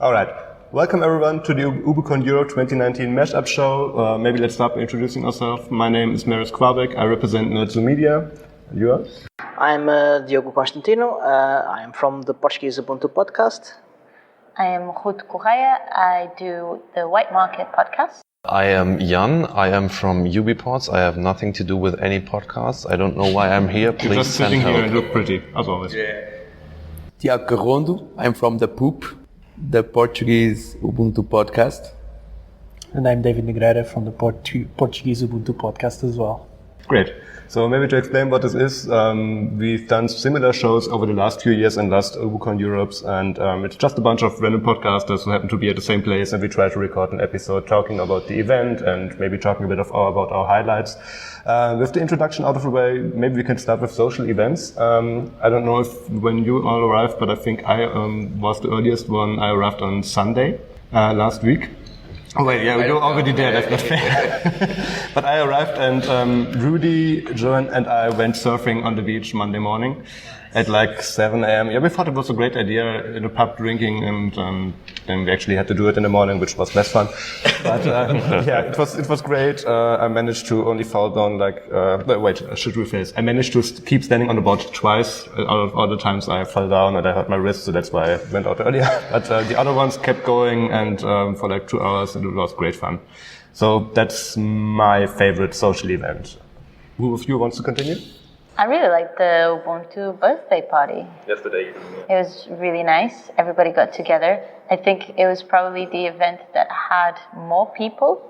All right. Welcome everyone to the Ubucon Europe 2019 Mashup show. Maybe let's start by introducing ourselves. My name is Marius Quabeck. I represent Nerdzoom Media. And you are? I'm Diogo Constantino. I am from the Portuguese Ubuntu podcast. I am Rute Correia. I do the White Market podcast. I am Jan. I am from Ubports. I have nothing to do with any podcasts. I don't know why I'm here. Please You're just sitting here and look pretty, as always. Yeah. Tiago Rondo. I'm from the Poop, the Portuguese Ubuntu podcast. And I'm David Negreira from the Portuguese Ubuntu podcast as well. Great. So maybe to explain what this is, we've done similar shows over the last few years in last Ubucon Europes, and it's just a bunch of random podcasters who happen to be at the same place, and we try to record an episode talking about the event and maybe talking a bit about our highlights. With the introduction out of the way, maybe we can start with social events. I don't know if when you all arrived, but I think I was the earliest one. I arrived on Sunday last week. Oh wait, yeah, we were already there, that's not fair. But I arrived and Rudy, Joan and I went surfing on the beach Monday morning at like 7 a.m. Yeah, we thought it was a great idea in a pub drinking, and then we actually had to do it in the morning, which was less fun. But yeah, it was great. I managed to only fall down I should rephrase. I managed to keep standing on the board twice out of all the times I fell down and I hurt my wrist, so that's why I went out earlier. But the other ones kept going and for like 2 hours, and it was great fun. So that's my favorite social event. Who of you wants to continue? I really liked the Ubuntu birthday party. Yesterday. It was really nice. Everybody got together. I think it was probably the event that had more people.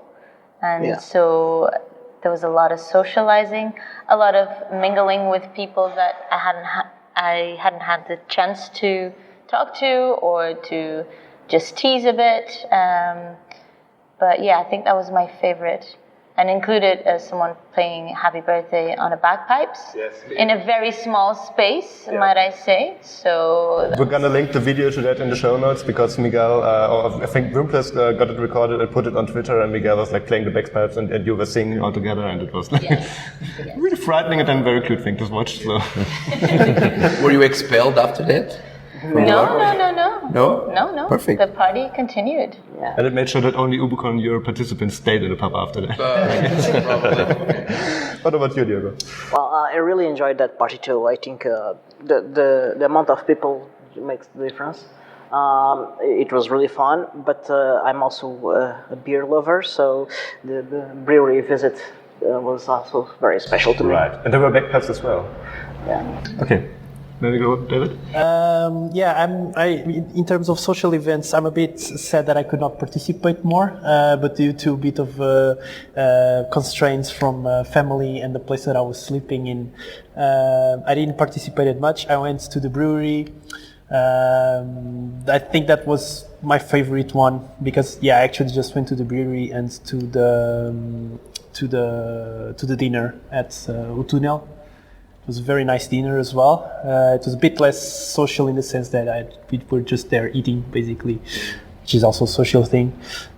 And so there was a lot of socializing, a lot of mingling with people that I hadn't had the chance to talk to or to just tease a bit. But yeah, I think that was my favorite. And included someone playing Happy Birthday on a bagpipes in a very small space, might I say. So we're gonna link the video to that in the show notes because Miguel, I think Rumpless got it recorded and put it on Twitter, and Miguel was like playing the bagpipes and you were singing all together, and it was like really frightening and then very cute thing to watch. So. Were you expelled after that? No. Perfect. The party continued. Yeah. And it made sure that only Ubucon Europe participants stayed in the pub after that. What about you, Diego? Well, I really enjoyed that party too. I think the amount of people makes the difference. It was really fun, but I'm also a beer lover, so the brewery visit was also very special to me. Right, and there were backpacks as well. Yeah. Okay. Maybe go, David? In terms of social events, I'm a bit sad that I could not participate more, but due to a bit of constraints from family and the place that I was sleeping in, I didn't participate much. I went to the brewery. I think that was my favorite one because I actually just went to the brewery and to the dinner at Utunnel. It was a very nice dinner as well. It was a bit less social in the sense that we were just there eating, basically, which is also a social thing.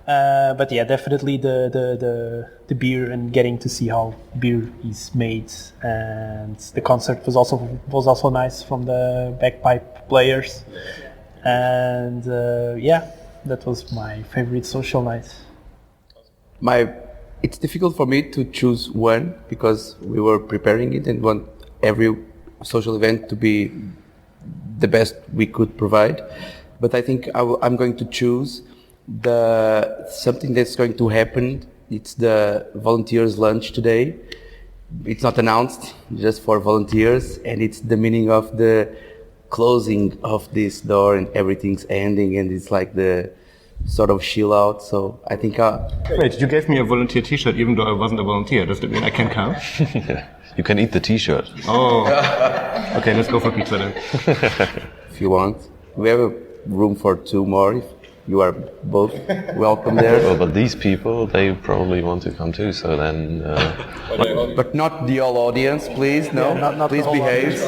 But yeah, definitely the beer and getting to see how beer is made, and the concert was also nice from the bagpipe players. And that was my favorite social night. It's difficult for me to choose one because we were preparing it and want every social event to be the best we could provide. But I think I'm going to choose something that's going to happen. It's the volunteers lunch today. It's not announced, just for volunteers, and it's the meaning of the closing of this door and everything's ending, and it's like the sort of chill out. So I think Wait, you gave me a volunteer t-shirt even though I wasn't a volunteer. Does that mean I can come? Yeah. You can eat the t-shirt. Oh. Okay, let's go for pizza then. If you want. We have a room for 2 more if you are both welcome there. Well, but these people, they probably want to come too, so then... But not the whole audience, please. No, not please behave.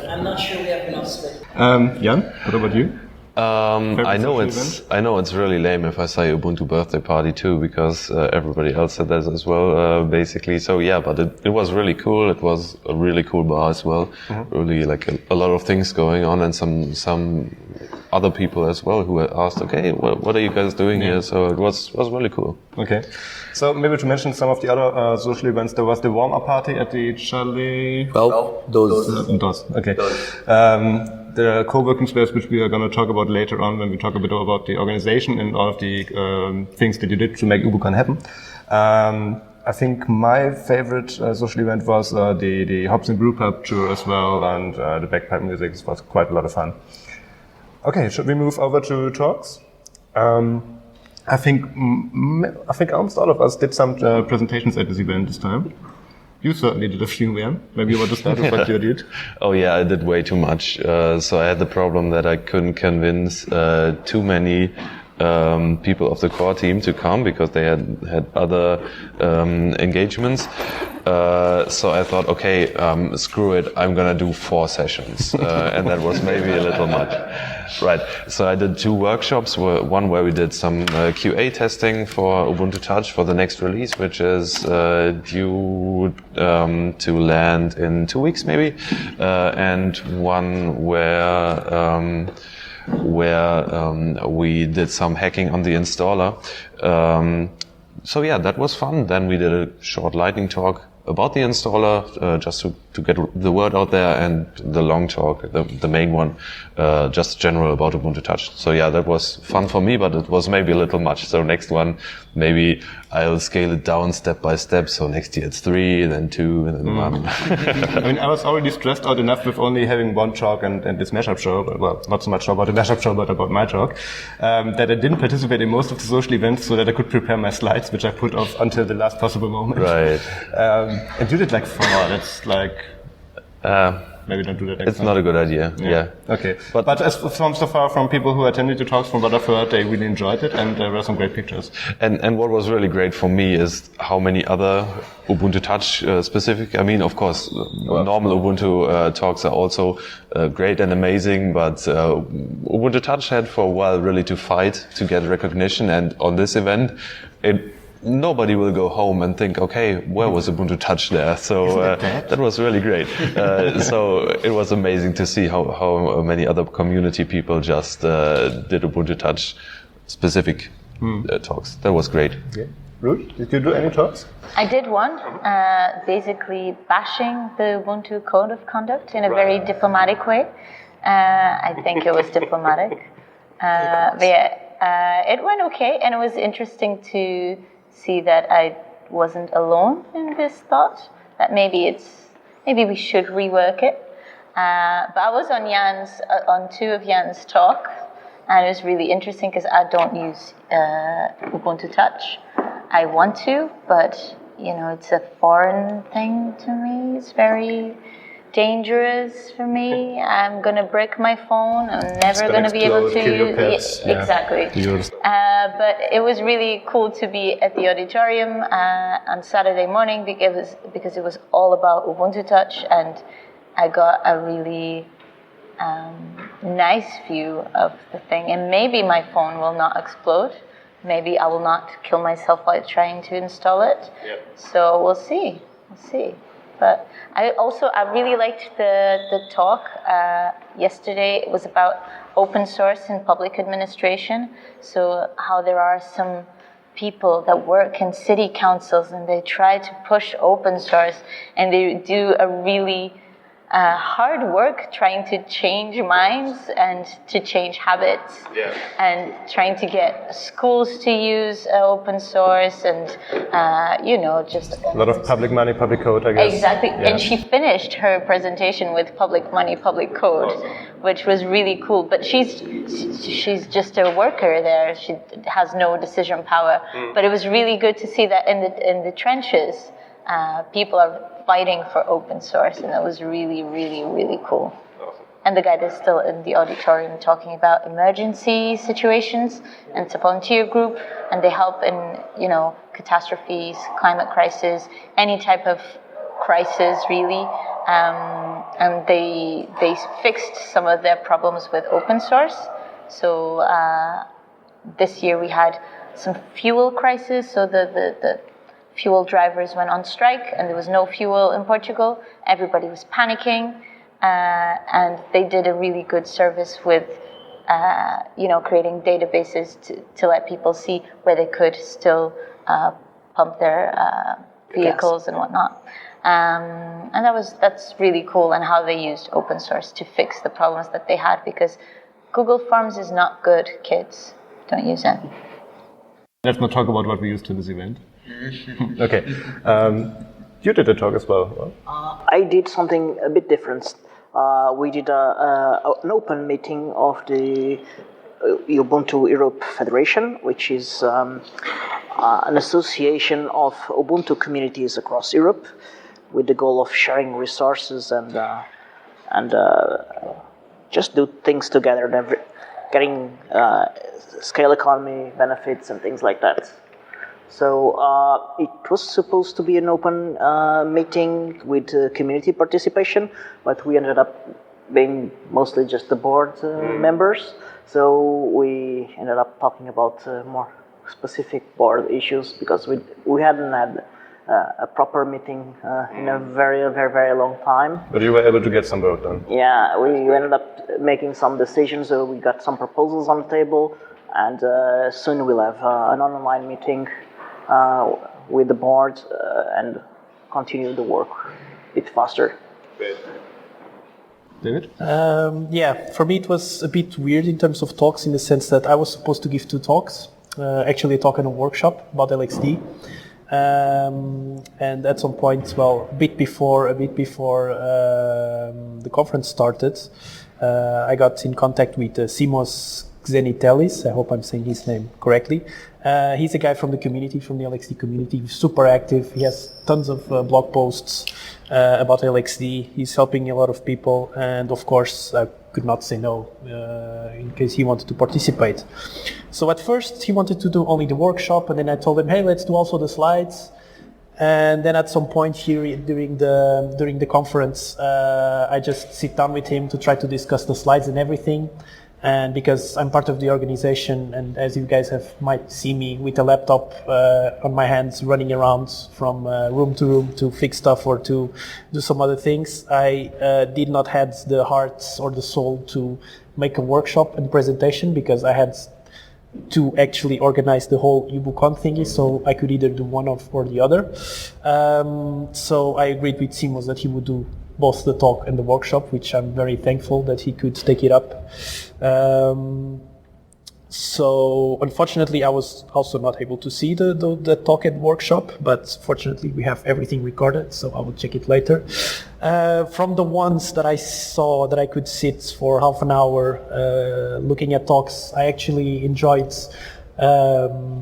I'm not sure we have enough space. Jan, what about you? I know it's really lame if I say Ubuntu birthday party too, because everybody else said that as well, basically. So yeah, but it was really cool. It was a really cool bar as well. Mm-hmm. Really like a lot of things going on and some other people as well who asked, okay, what are you guys doing here? So it was really cool. Okay. So maybe to mention some of the other social events, there was the warm-up party at the Chalet. Well, those. Okay. The co-working space, which we are going to talk about later on when we talk a bit about the organization and all of the things that you did to make Ubucon happen. I think my favorite social event was the Hops and Brew Pub tour as well, and the bagpipe music was quite a lot of fun. Okay, should we move over to talks? I think almost all of us did some presentations at this event this time. You certainly did a few, man. Maybe you want to start with what you did? Oh yeah, I did way too much. So I had the problem that I couldn't convince too many people of the core team to come because they had other engagements. So I thought, okay, screw it, I'm gonna do 4 sessions. And that was maybe a little much. Right, so I did 2 workshops, one where we did some QA testing for Ubuntu Touch for the next release, which is due to land in 2 weeks maybe, and one where we did some hacking on the installer. So yeah, that was fun. Then we did a short lightning talk about the installer, just to get the word out there, and the long talk, the main one, just general about Ubuntu Touch. So yeah, that was fun for me, but it was maybe a little much. So next one, maybe I'll scale it down step by step. So next year it's 3, then 2, and then 1. I mean, I was already stressed out enough with only having one talk and this Mashup show, well, not so much about the Mashup show, but about my talk, that I didn't participate in most of the social events so that I could prepare my slides, which I put off until the last possible moment. Right. And you did like 4, that's like... maybe don't do that next It's time. not a good idea, yeah. Okay, but as from so far from people who attended the talks, from what I've heard, they really enjoyed it, and there were some great pictures. And what was really great for me is how many other Ubuntu Touch specific, I mean, of course, normal Ubuntu talks are also great and amazing, but Ubuntu Touch had for a while really to fight to get recognition, and on this event, nobody will go home and think, okay, where was Ubuntu Touch there? So that was really great. So it was amazing to see how many other community people just did Ubuntu Touch specific talks. That was great. Yeah. Rute, did you do any talks? I did one, basically bashing the Ubuntu Code of Conduct in a very diplomatic way. I think it was diplomatic. But yeah, it went okay, and it was interesting to see that I wasn't alone in this thought, that maybe we should rework it. But I was on 2 of Jan's talk, and it was really interesting because I don't use Ubuntu Touch. I want to, but it's a foreign thing to me. It's very dangerous for me. I'm gonna break my phone. I'm never gonna be able to use it. Exactly. But it was really cool to be at the auditorium on Saturday morning because it was all about Ubuntu Touch, and I got a really nice view of the thing. And maybe my phone will not explode. Maybe I will not kill myself while trying to install it. Yep. So we'll see. But I really liked the talk yesterday. It was about open source in public administration. So how there are some people that work in city councils and they try to push open source, and they do a really hard work trying to change minds and to change habits, and trying to get schools to use open source, and just a lot of public money, public code, I guess. Exactly. Yeah. And she finished her presentation with public money, public code, which was really cool. But she's just a worker there. She has no decision power. But it was really good to see that in the trenches, people are fighting for open source, and that was really, really, really cool. Awesome. And the guy that's still in the auditorium talking about emergency situations, and it's a volunteer group, and they help in catastrophes, climate crisis, any type of crisis really, and they fixed some of their problems with open source. So this year we had some fuel crisis, so the fuel drivers went on strike and there was no fuel in Portugal. Everybody was panicking, and they did a really good service with creating databases to let people see where they could still pump their vehicles and whatnot. And that's really cool, and how they used open source to fix the problems that they had, because Google Forms is not good, kids. Don't use it. Let's not talk about what we used to this event. Okay. You did a talk as well. I did something a bit different. We did an open meeting of the Ubuntu Europe Federation, which is an association of Ubuntu communities across Europe, with the goal of sharing resources and just do things together, getting scale economy benefits and things like that. So it was supposed to be an open meeting with community participation, but we ended up being mostly just the board members. So we ended up talking about more specific board issues, because we hadn't had a proper meeting in a very, very, very long time. But you were able to get some work done. Yeah, we ended up making some decisions. So we got some proposals on the table, and soon we'll have an online meeting with the board and continue the work a bit faster. Great. David? For me it was a bit weird in terms of talks, in the sense that I was supposed to give 2 talks, actually a talk and a workshop about LXD. And at some point, a bit before the conference started, I got in contact with Simos Xenitelis. I hope I'm saying his name correctly. He's a guy from the community, from the LXD community. He's super active. He has tons of blog posts about LXD. He's helping a lot of people, and of course I could not say no in case he wanted to participate. So at first he wanted to do only the workshop, and then I told him, hey, let's do also the slides. And then at some point here during the conference, I just sit down with him to try to discuss the slides and everything. And because I'm part of the organization, and as you guys might see me with a laptop on my hands running around from room to room to fix stuff or to do some other things, I did not have the heart or the soul to make a workshop and presentation, because I had to actually organize the whole Ubucon thingy, so I could either do one or the other. So I agreed with Simos that he would do both the talk and the workshop, which I'm very thankful that he could take it up. So unfortunately I was also not able to see the talk and workshop, but fortunately we have everything recorded, so I will check it later. From the ones that I saw that I could sit for half an hour looking at talks, I actually enjoyed the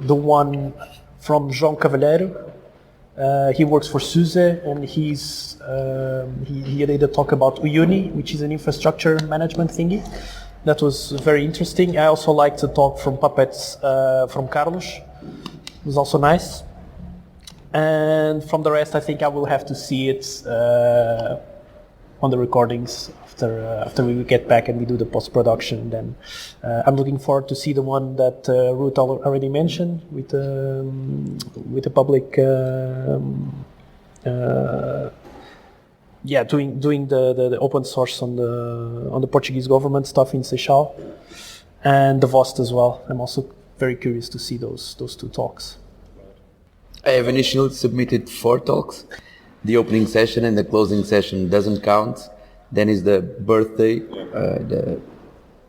one from João Cavaleiro. He works for SUSE, and he did a talk about Uyuni, which is an infrastructure management thingy. That was very interesting. I also liked the talk from Puppets from Carlos. It was also nice. And from the rest, I think I will have to see it on the recordings after we get back and we do the post-production. Then I'm looking forward to see the one that Rute already mentioned with the public. Doing the open source on the Portuguese government stuff in Seixal, and the VOST as well. I'm also very curious to see those 2 talks. I have initially submitted 4 talks. The opening session and the closing session doesn't count. Then is the birthday, the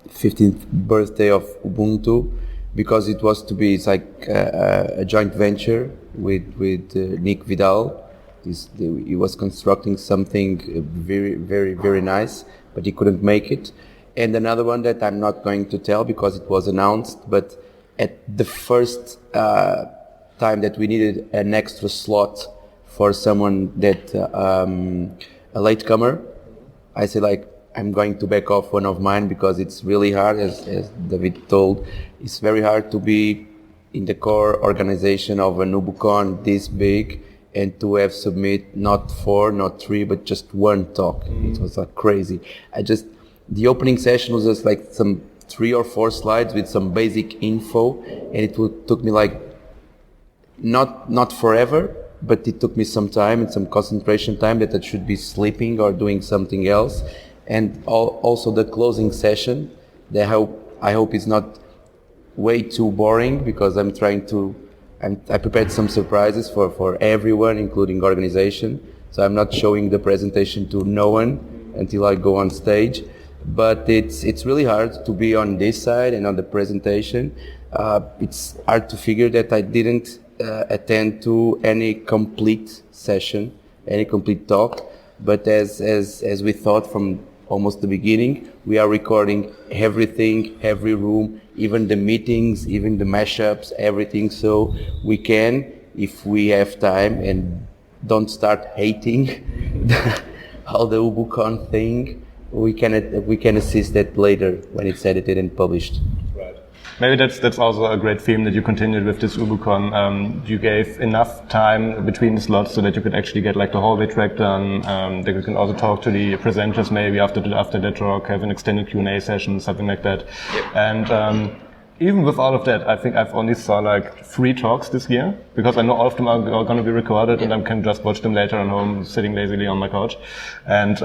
15th birthday of Ubuntu, because it's like a joint venture with Nick Vidal. He was constructing something very, very, very nice, but he couldn't make it. And another one that I'm not going to tell because it was announced, but at the first time that we needed an extra slot for someone that, a latecomer, I said, like, I'm going to back off one of mine because it's really hard, as David told. It's very hard to be in the core organization of an Ubucon this big, and to have submit not 4, not 3, but just 1 talk. It was like crazy. The opening session was just like some 3 or 4 slides with some basic info, and it took me like, not forever, but it took me some time and some concentration time that I should be sleeping or doing something else. and also the closing session. I hope it's not way too boring, because I prepared some surprises for everyone, including organization. So I'm not showing the presentation to no one until I go on stage. But it's really hard to be on this side and on the presentation. It's hard to figure that I didn't attend to any complete session, any complete talk. But as we thought from almost the beginning, we are recording everything, every room, even the meetings, even the mashups, everything. So we can, if we have time and don't start hating all the Ubucon thing, we can assist that later when it's edited and published. Right. Maybe that's also a great theme that you continued with this Ubucon. You gave enough time between the slots so that you could actually get like the hallway track done. That you can also talk to the presenters maybe after the talk, have an extended Q&A session, something like that. Yep. And even with all of that, I think I've only saw like 3 talks this year, because I know all of them are going to be recorded, and I can just watch them later at home, sitting lazily on my couch. And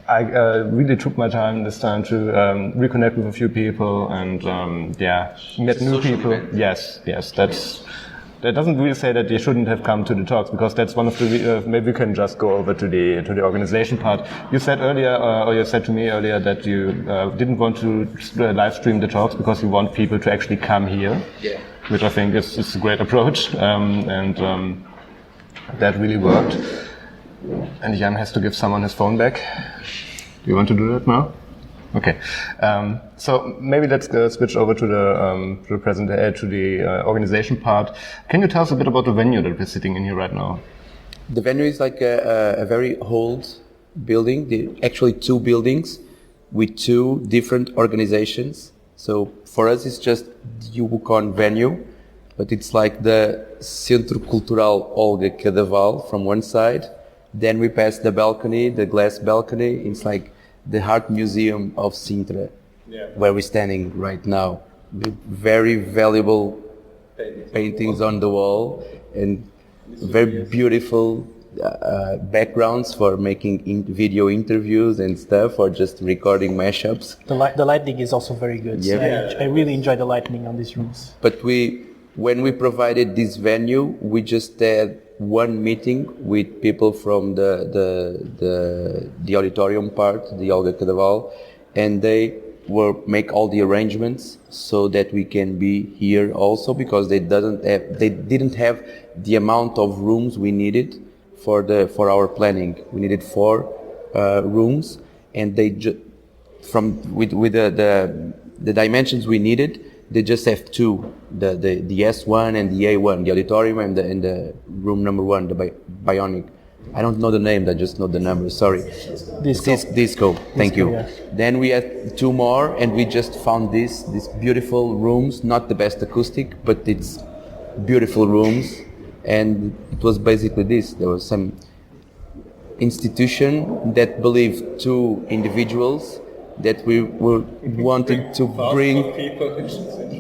I really took my time this time to reconnect with a few people and met new people. Event. Yes, that doesn't really say that they shouldn't have come to the talks, because that's one of the maybe we can just go over to the organization part. You said earlier, or you said to me earlier, that you didn't want to live stream the talks because you want people to actually come here, which I think is a great approach, and that really worked. And Jan has to give someone his phone back. Do you want to do that now? Okay, so maybe let's switch over to the organization part. Can you tell us a bit about the venue that we're sitting in here right now? The venue is like a very old building, actually 2 buildings with 2 different organizations. So for us it's just the Ubucon venue, but it's like the Centro Cultural Olga Cadaval from one side. Then we pass the balcony, the glass balcony. It's like the Art Museum of Sintra, where we're standing right now, with very valuable paintings on the wall and very beautiful backgrounds for making video interviews and stuff, or just recording mashups. The lighting is also very good. Yeah. So I really enjoy the lighting on these rooms. But when we provided this venue, we just had one meeting with people from the auditorium part, the Olga Cadaval, and they make all the arrangements so that we can be here also, because they didn't have the amount of rooms we needed for our planning. We needed 4 rooms, and they with the dimensions we needed, they just have 2, the S1 and the A1, the auditorium and the room number 1, the Bionic. I don't know the name, I just know the number, sorry. Disco, thank you. Yeah. Then we had 2 more, and we just found these beautiful rooms, not the best acoustic, but it's beautiful rooms. And it was basically this. There was some institution that believed 2 individuals that we wanted to bring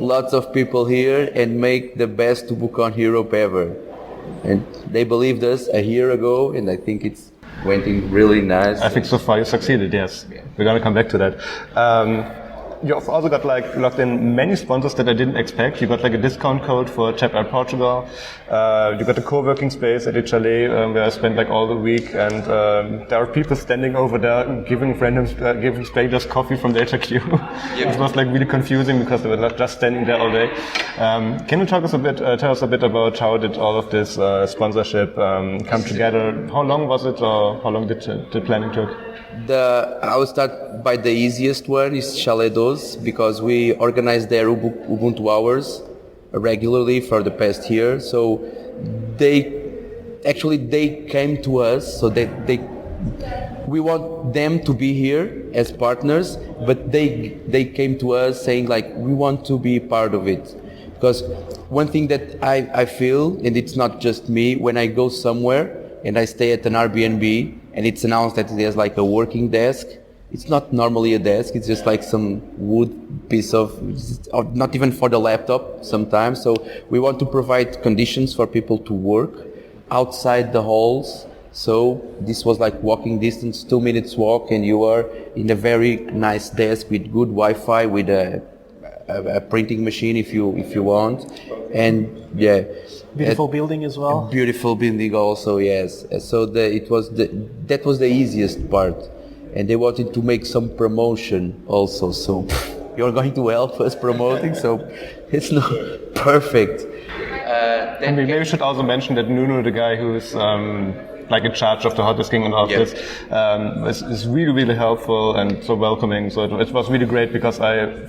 lots of people here and make the best Ubucon Europe ever. And they believed us a year ago, and I think it's went in really nice. I think so far you succeeded, yes. Yeah. We're going to come back to that. You've also got logged in many sponsors that I didn't expect. You got a discount code for Chapter Portugal. You got a co-working space at the chalet where I spent all the week, and there are people standing over there giving strangers coffee from the HQ. It was really confusing because they were just standing there all day. Can you tell us a bit about how did all of this sponsorship come together? How long was it, or how long did the planning took? I will start by the easiest one, is Chalet 12, because we organize their Ubuntu hours regularly for the past year. So they came to us, so we want them to be here as partners, but they came to us saying we want to be part of it. Because one thing that I feel, and it's not just me, when I go somewhere and I stay at an Airbnb and it's announced that there's a working desk, it's not normally a desk, it's just some wood piece of, not even for the laptop sometimes. So we want to provide conditions for people to work outside the halls, So this was like walking distance, 2 minutes walk, and you are in a very nice desk with good Wi-Fi, with a printing machine if you want, and yeah. Beautiful building as well. Beautiful building also, yes. So that was the easiest part, and they wanted to make some promotion also. So you're going to help us promoting, so it's not perfect. And maybe we should also mention that Nuno, the guy who's like in charge of the hot disking and all of this, is really, really helpful and so welcoming. So it was really great because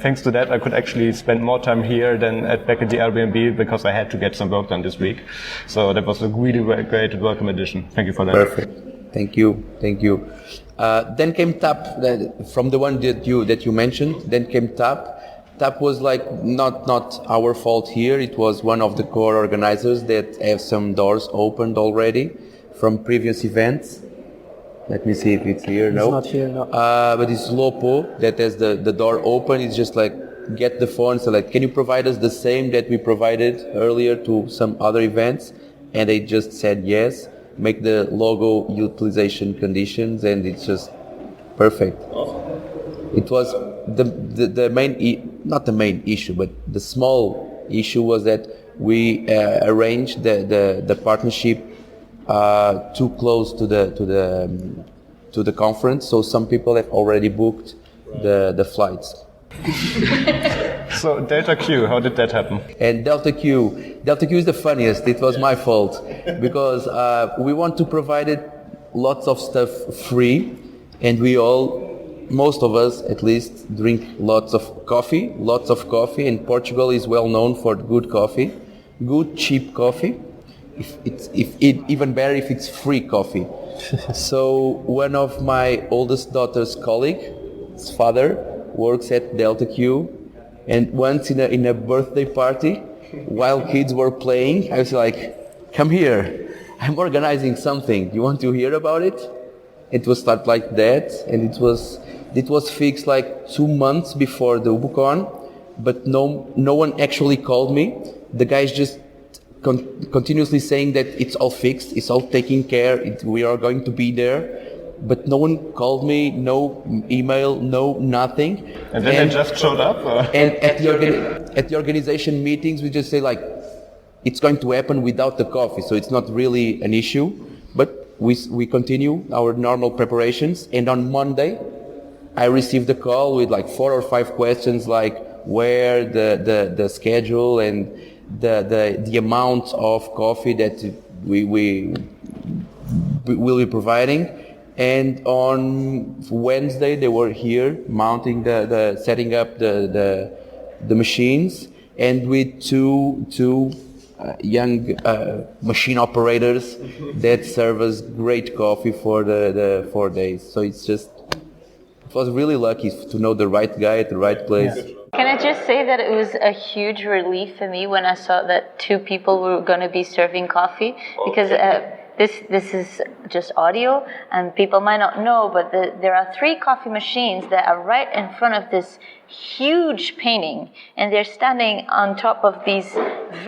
thanks to that, I could actually spend more time here than back at the Airbnb because I had to get some work done this week. So that was a really great and welcome addition. Thank you for that. Perfect. Thank you. Then came Tap, from the one that you mentioned. Then came Tap. Tap was like not our fault here. It was one of the core organizers that have some doors opened already from previous events. Let me see if it's here. It's not here, no. But it's Lopo that has the door open. It's just like get the phone. So like, can you provide us the same that we provided earlier to some other events? And they just said yes. Make the logo utilization conditions, and it's just perfect. It was the main, not the main issue, but the small issue was that we arranged the partnership too close to the conference, so some people have already booked the flights. So Delta Q, how did that happen? And Delta Q is the funniest. It was my fault because we want to provide it lots of stuff free, and most of us at least drink lots of coffee, and Portugal is well known for good coffee, good cheap coffee. Even better if it's free coffee. So one of my oldest daughter's colleague's father works at Delta Q, and once in a birthday party, while kids were playing, I was like, "Come here, I'm organizing something. You want to hear about it?" It was start like that, and it was fixed like 2 months before the Ubucon, but no one actually called me. The guys just continuously saying that it's all fixed, it's all taken care, we are going to be there, but no one called me, no email, no nothing. And then they just showed up? And at the organization meetings, we just say like, it's going to happen without the coffee, so it's not really an issue, but we continue our normal preparations, and on Monday, I received a call with like 4 or 5 questions like where the schedule and the amount of coffee that we will be providing. And on Wednesday they were here mounting setting up the machines, and with two young machine operators that serve us great coffee for the 4 days. So it was really lucky to know the right guy at the right place. Yeah. Can I just say that it was a huge relief for me when I saw that 2 people were going to be serving coffee, because this is just audio and people might not know, but there are 3 coffee machines that are right in front of this huge painting, and they're standing on top of these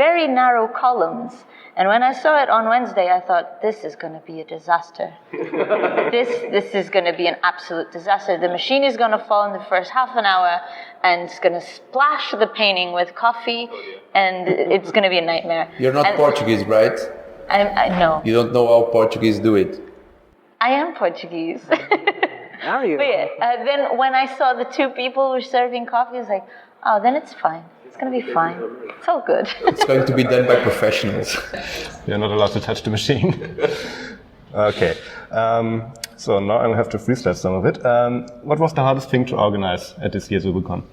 very narrow columns. And when I saw it on Wednesday, I thought, this is going to be a disaster. This is going to be an absolute disaster. The machine is going to fall in the first half an hour, and it's going to splash the painting with coffee, and it's going to be a nightmare. You're not Portuguese, right? No. You don't know how Portuguese do it? I am Portuguese. Are you? But yeah, then when I saw the 2 people were serving coffee, I was like, oh, then it's fine. It's going to be fine. It's all good. It's going to be done by professionals. You're not allowed to touch the machine. Okay. So now I'll have to freestyle some of it. What was the hardest thing to organize at this year's Ubucon?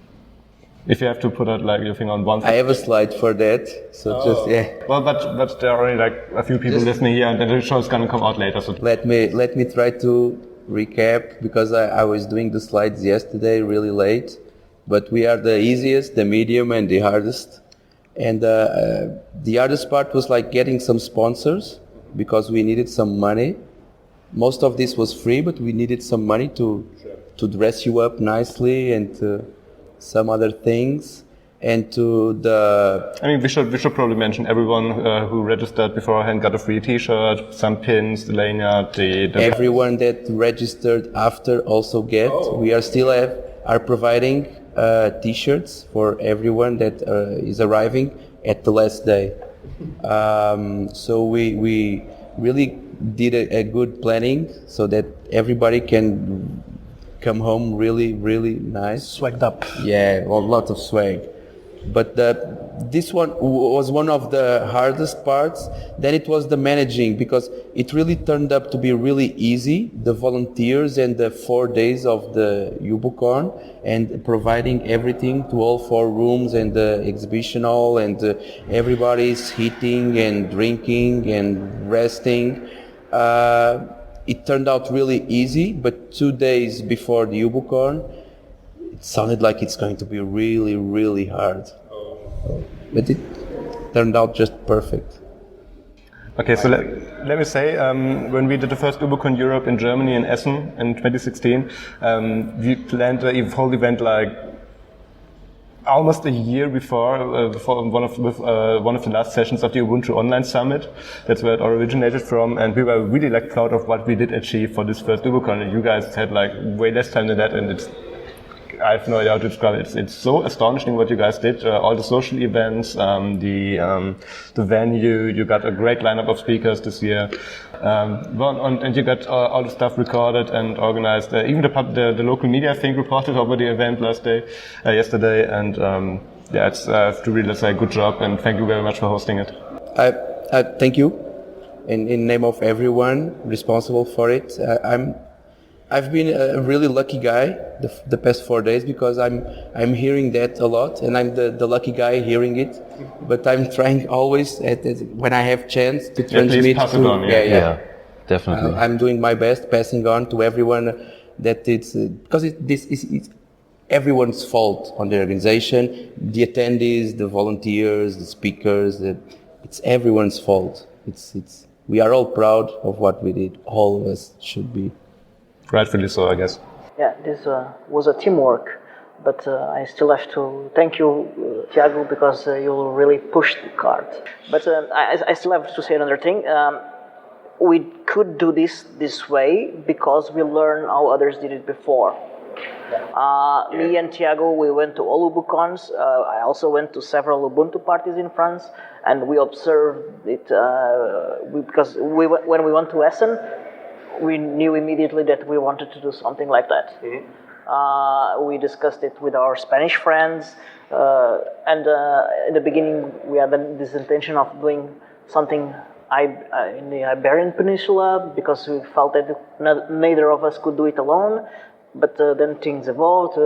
If you have to put out like your finger on one thing. I have a slide for that. So just, yeah. Well, but there are already like a few people listening here, and the show is going to come out later. So let me try to recap, because I was doing the slides yesterday really late. But we are the easiest, the medium, and the hardest. And the hardest part was like getting some sponsors, because we needed some money. Most of this was free, but we needed some money to dress you up nicely and some other things. and to the... I mean, we should probably mention everyone who registered beforehand got a free T-shirt, some pins, the lanyard, the Everyone that registered after also get. We are providing T-shirts for everyone that is arriving at the last day. So we really did a good planning so that everybody can come home really, really nice. Swagged up. Yeah, a lot of swag. But this one was one of the hardest parts. Then it was the managing, because it really turned up to be really easy. The volunteers and the 4 days of the Ubucon and providing everything to all 4 rooms and the exhibition hall, and everybody's eating and drinking and resting. It turned out really easy, but 2 days before the Ubucon, it sounded like it's going to be really, really hard. But it turned out just perfect. Okay, so let me say, when we did the first Ubucon Europe in Germany, in Essen, in 2016, we planned the whole event like almost a year before one of the last sessions of the Ubuntu Online Summit. That's where it all originated from, and we were really like proud of what we did achieve for this first Ubucon. And you guys had like way less time than that, and I have no idea how to describe it. It's so astonishing what you guys did. All the social events, the venue. You got a great lineup of speakers this year, and you got all the stuff recorded and organized. Even the local media, I think, reported over the event yesterday. And yeah, it's to really say good job, and thank you very much for hosting it. I thank you, in name of everyone responsible for it. I've been a really lucky guy the past 4 days, because I'm hearing that a lot, and I'm the lucky guy hearing it. But I'm trying always when I have chance to transmit. Please pass it on. Yeah, definitely. I'm doing my best, passing on to everyone that it's because it's everyone's fault on the organization, the attendees, the volunteers, the speakers. It's everyone's fault. We are all proud of what we did. All of us should be. Rightfully so, I guess. Yeah, this was a teamwork, but I still have to thank you, Thiago, because you really pushed the cart. But I still have to say another thing. We could do this way because we learned how others did it before. Me and Thiago, we went to all Ubucons. I also went to several Ubuntu parties in France, and we observed it because when we went to Essen, we knew immediately that we wanted to do something like that. Mm-hmm. We discussed it with our Spanish friends, and in the beginning we had this intention of doing something in the Iberian Peninsula, because we felt that neither of us could do it alone. But then things evolved.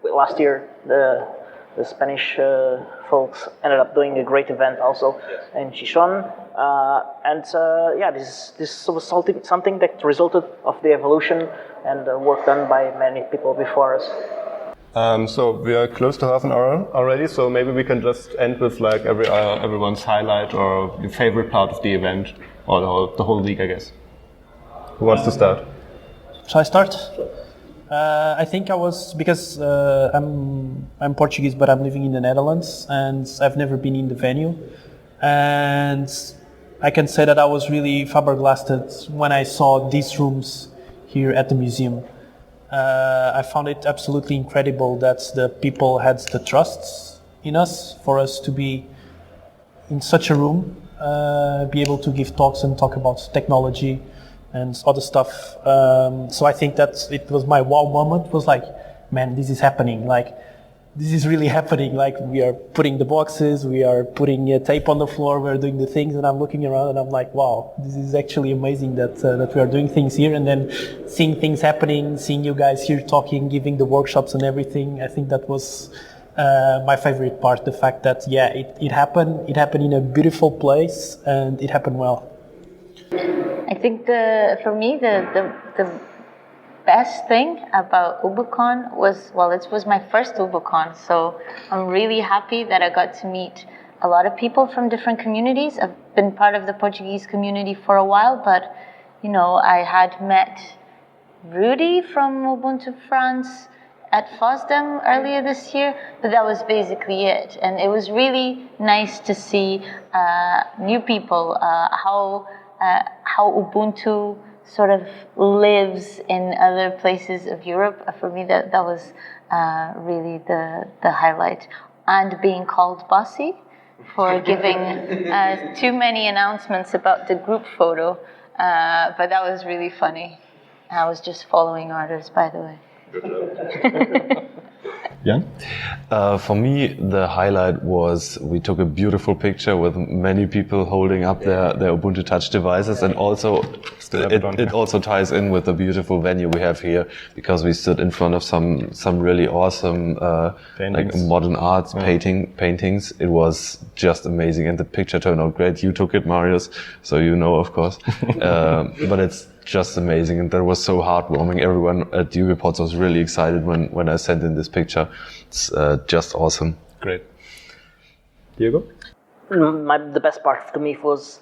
Last year, the Spanish folks ended up doing a great event also in Chichon. This was something that resulted of the evolution and work done by many people before us. So we are close to half an hour already, so maybe we can just end with like everyone's highlight or your favorite part of the event, or the whole week, I guess. Who wants to start? Shall I start? I think I was, because I'm Portuguese, but I'm living in the Netherlands, and I've never been in the venue. And I can say that I was really flabbergasted when I saw these rooms here at the museum. I found it absolutely incredible that the people had the trust in us for us to be in such a room, be able to give talks and talk about technology and other stuff. So I think that it was my wow moment. It was like, man, this is happening. Like, this is really happening. Like, we are putting the boxes, we are putting a tape on the floor, we're doing the things, and I'm looking around and I'm like, wow, this is actually amazing that we are doing things here, and then seeing things happening, seeing you guys here talking, giving the workshops and everything. I think that was my favorite part, the fact that, it happened in a beautiful place, and it happened well. I think for me the best thing about Ubucon was, it was my first Ubucon, so I'm really happy that I got to meet a lot of people from different communities. I've been part of the Portuguese community for a while, but I had met Rute from Ubuntu France, at FOSDEM earlier this year, but that was basically it. And it was really nice to see new people, how Ubuntu sort of lives in other places of Europe. For me, that was really the highlight. And being called bossy for giving too many announcements about the group photo, but that was really funny. I was just following orders, by the way. Jan? For me, the highlight was we took a beautiful picture with many people holding up their Ubuntu Touch devices, and also it also ties in with the beautiful venue we have here, because we stood in front of some really awesome like modern arts paintings. It was just amazing, and the picture turned out great. You took it, Marius, so you know, of course. But it's just amazing, and that was so heartwarming. Everyone at Ubuntu was really excited when I sent in this picture. It's just awesome. Great. Diego? The best part to me was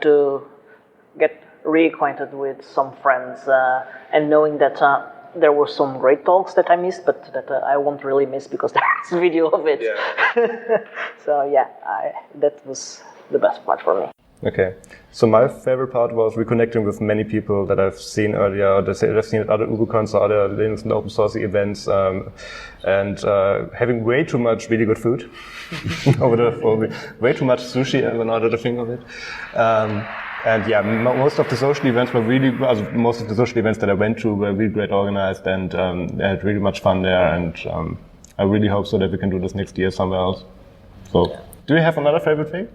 to get reacquainted with some friends and knowing that there were some great talks that I missed, but that I won't really miss because there's a video of it. Yeah. So yeah, that was the best part for me. Okay, so my favorite part was reconnecting with many people that I've seen earlier, that I've seen at other Ubucons or other Linux and open source events, and having way too much really good food over the phone, way too much sushi, now that I think of it. And yeah, most of the social events that I went to were really great organized, and I had really much fun there, and I really hope so that we can do this next year somewhere else. So, do you have another favorite thing?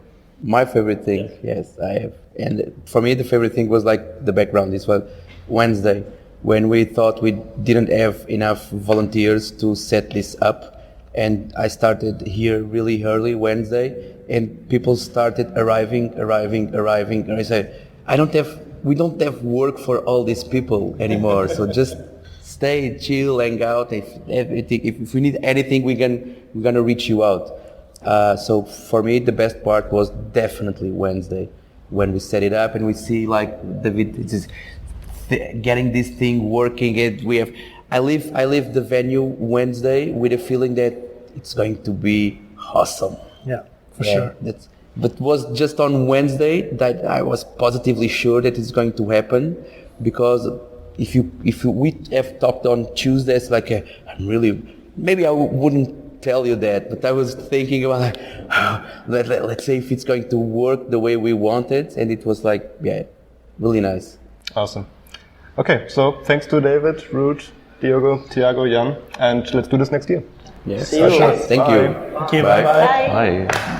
My favorite thing, yes, I have. And for me, the favorite thing was like the background. This was Wednesday, when we thought we didn't have enough volunteers to set this up. And I started here really early Wednesday, and people started arriving. And I said, we don't have work for all these people anymore. So just stay, chill, hang out. If we need anything, we're gonna reach you out. So for me, the best part was definitely Wednesday, when we set it up and we see like getting this thing working. I leave the venue Wednesday with a feeling that it's going to be awesome. Yeah, for sure. But it was just on Wednesday that I was positively sure that it's going to happen, because if we have talked on Tuesday, it's like maybe I wouldn't tell you that, but I was thinking about let's say if it's going to work the way we want it, and it was like, yeah, really nice. Awesome. Okay, so thanks to David, Rute, Diogo, Thiago, Jan, and let's do this next year. Yes, See you. Thank you. Thank you. Bye. Bye.